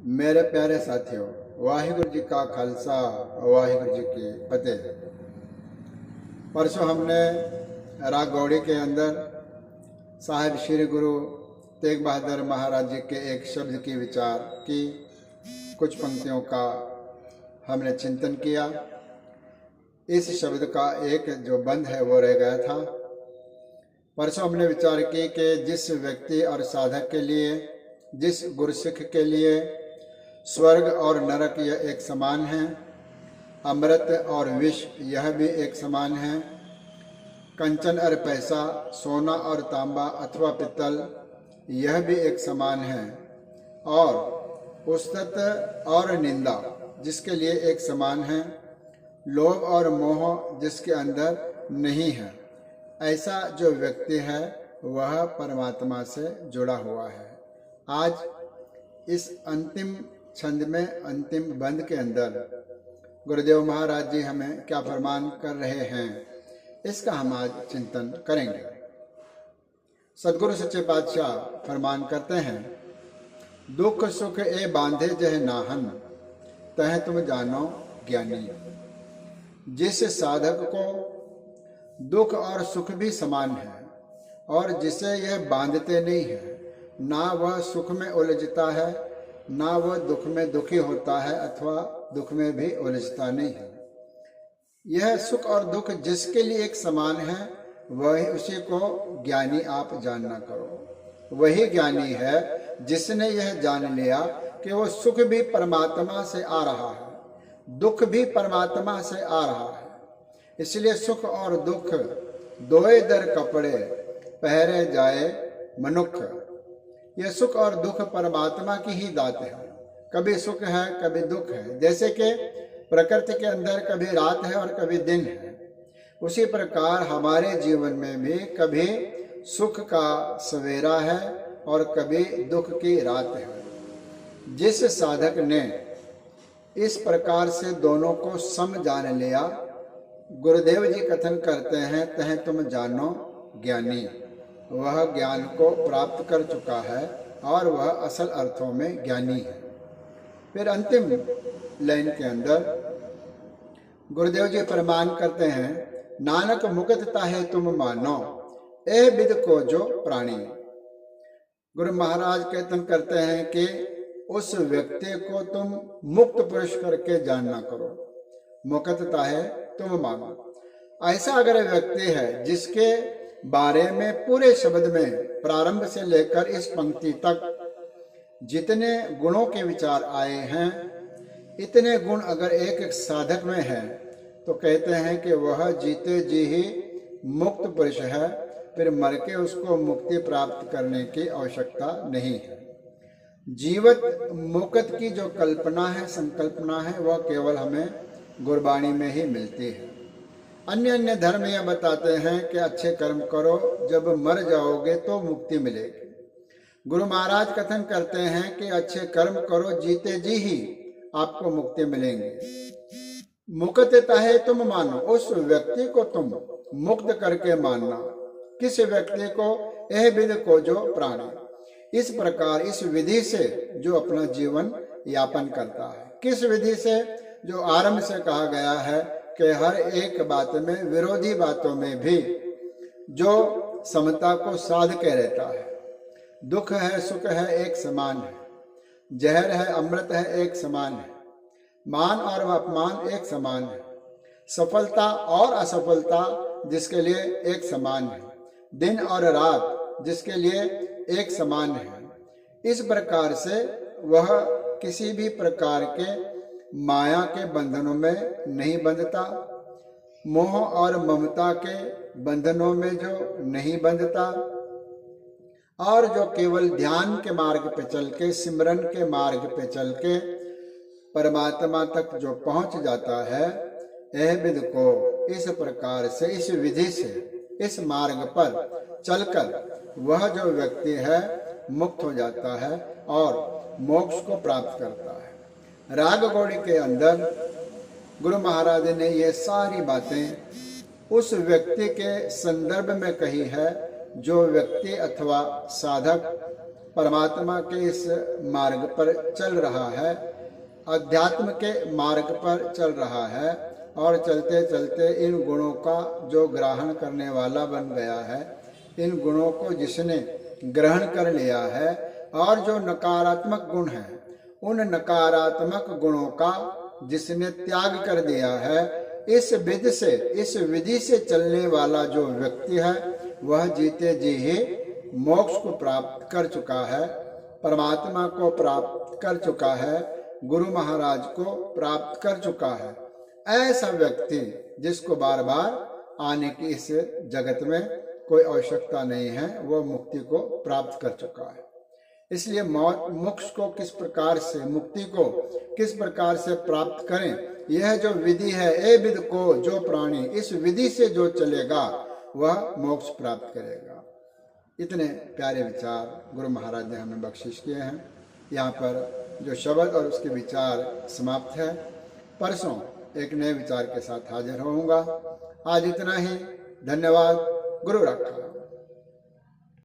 मेरे प्यारे साथियों, वाहिगुरु जी का खालसा, वाहिगुरु जी की फतेह। परसों हमने राग गौड़ी के अंदर साहिब श्री गुरु तेग बहादुर महाराज जी के एक शब्द की विचार की, कुछ पंक्तियों का हमने चिंतन किया। इस शब्द का एक जो बंध है वो रह गया था। परसों हमने विचार की कि जिस व्यक्ति और साधक के लिए, जिस गुरसिख के लिए स्वर्ग और नरक यह एक समान है, अमृत और विष यह भी एक समान है, कंचन और पैसा, सोना और तांबा अथवा पित्तल यह भी एक समान है, और उस्तत और निंदा जिसके लिए एक समान है, लोभ और मोह जिसके अंदर नहीं है, ऐसा जो व्यक्ति है वह परमात्मा से जुड़ा हुआ है। आज इस अंतिम छंद में, अंतिम बंद के अंदर गुरुदेव महाराज जी हमें क्या फरमान कर रहे हैं, इसका हम आज चिंतन करेंगे। सदगुरु सच्चे पातशाह फरमान करते हैं, दुख सुख ए बांधे जह नाहन, तह तुम जानो ज्ञानी। जिस साधक को दुख और सुख भी समान है और जिसे यह बांधते नहीं है, ना वह सुख में उलझता है, ना वह दुख में दुखी होता है अथवा दुख में भी उलझता नहीं है। यह सुख और दुख जिसके लिए एक समान है, वही उसी को ज्ञानी आप जानना करो। वही ज्ञानी है जिसने यह जान लिया कि वो सुख भी परमात्मा से आ रहा है, दुख भी परमात्मा से आ रहा है। इसलिए सुख और दुख दोए दर कपड़े पहरे जाए मनुख। यह सुख और दुख परमात्मा की ही दात है। कभी सुख है, कभी दुख है। जैसे कि प्रकृति के अंदर कभी रात है और कभी दिन है, उसी प्रकार हमारे जीवन में भी कभी सुख का सवेरा है और कभी दुख की रात है। जिस साधक ने इस प्रकार से दोनों को सम जान लिया, गुरुदेव जी कथन करते हैं, तह तुम जानो ज्ञानी। वह ज्ञान को प्राप्त कर चुका है और वह असल अर्थों में ज्ञानी है। फिर अंतिम लाइन के अंदर गुरुदेव जी फरमान करते हैं, नानक मुकत ताहे तुम मानो, ए बिद को जो प्राणी। गुरु महाराज कथन करते हैं कि उस व्यक्ति को तुम मुक्त पुरुष करके जानना करो। मुकत ताहे तुम मानो। ऐसा अगर व्यक्ति है जिसके बारे में पूरे शब्द में प्रारंभ से लेकर इस पंक्ति तक जितने गुणों के विचार आए हैं, इतने गुण अगर एक एक साधक में है, तो कहते हैं कि वह जीते जी ही मुक्त पुरुष है। फिर मर के उसको मुक्ति प्राप्त करने की आवश्यकता नहीं है। जीवत मुक्त की जो कल्पना है, संकल्पना है, वह केवल हमें गुरबाणी में ही मिलती है। अन्य धर्म यह बताते हैं कि अच्छे कर्म करो, जब मर जाओगे तो मुक्ति मिलेगी। गुरु महाराज कथन करते हैं कि अच्छे कर्म करो, जीते जी ही आपको मुक्ति मिलेंगे। मुक्त ताहे तुम मानो, उस व्यक्ति को तुम मुक्त करके मानना। किस व्यक्ति को? एह विद को जो प्राणी। इस प्रकार इस विधि से जो अपना जीवन यापन करता है। किस विधि से? जो आरंभ से कहा गया है कि हर एक बात में, विरोधी बातों में भी जो समता को साध के रहता है। दुख है, सुख है, एक समान है। जहर है, अमृत है, एक समान है। मान और अपमान एक समान है। सफलता और असफलता जिसके लिए एक समान है। दिन और रात जिसके लिए एक समान है। इस प्रकार से वह किसी भी प्रकार के माया के बंधनों में नहीं बंधता, मोह और ममता के बंधनों में जो नहीं बंधता, और जो केवल ध्यान के मार्ग पे चल के, सिमरन के मार्ग पे चल के परमात्मा तक जो पहुंच जाता है, यह विद को इस प्रकार से, इस विधि से, इस मार्ग पर चलकर वह जो व्यक्ति है मुक्त हो जाता है और मोक्ष को प्राप्त करता है। राग गौड़ी के अंदर गुरु महाराज ने ये सारी बातें उस व्यक्ति के संदर्भ में कही है, जो व्यक्ति अथवा साधक परमात्मा के इस मार्ग पर चल रहा है, अध्यात्म के मार्ग पर चल रहा है और चलते चलते इन गुणों का जो ग्रहण करने वाला बन गया है, इन गुणों को जिसने ग्रहण कर लिया है और जो नकारात्मक गुण है उन नकारात्मक गुणों का जिसने त्याग कर दिया है, इस विधि से चलने वाला जो व्यक्ति है वह जीते जी ही मोक्ष को प्राप्त कर चुका है, परमात्मा को प्राप्त कर चुका है, गुरु महाराज को प्राप्त कर चुका है। ऐसा व्यक्ति जिसको बार बार आने की इस जगत में कोई आवश्यकता नहीं है, वह मुक्ति को प्राप्त कर चुका है। इसलिए मोक्ष को किस प्रकार से, मुक्ति को किस प्रकार से प्राप्त करें, यह जो विधि है, ए विद को जो प्राणी इस विधि से जो चलेगा वह मोक्ष प्राप्त करेगा। इतने प्यारे विचार गुरु महाराज ने हमें बख्शिश किए हैं। यहाँ पर जो शब्द और उसके विचार समाप्त है। परसों एक नए विचार के साथ हाजिर होऊंगा। आज इतना ही। धन्यवाद। गुरु रखा।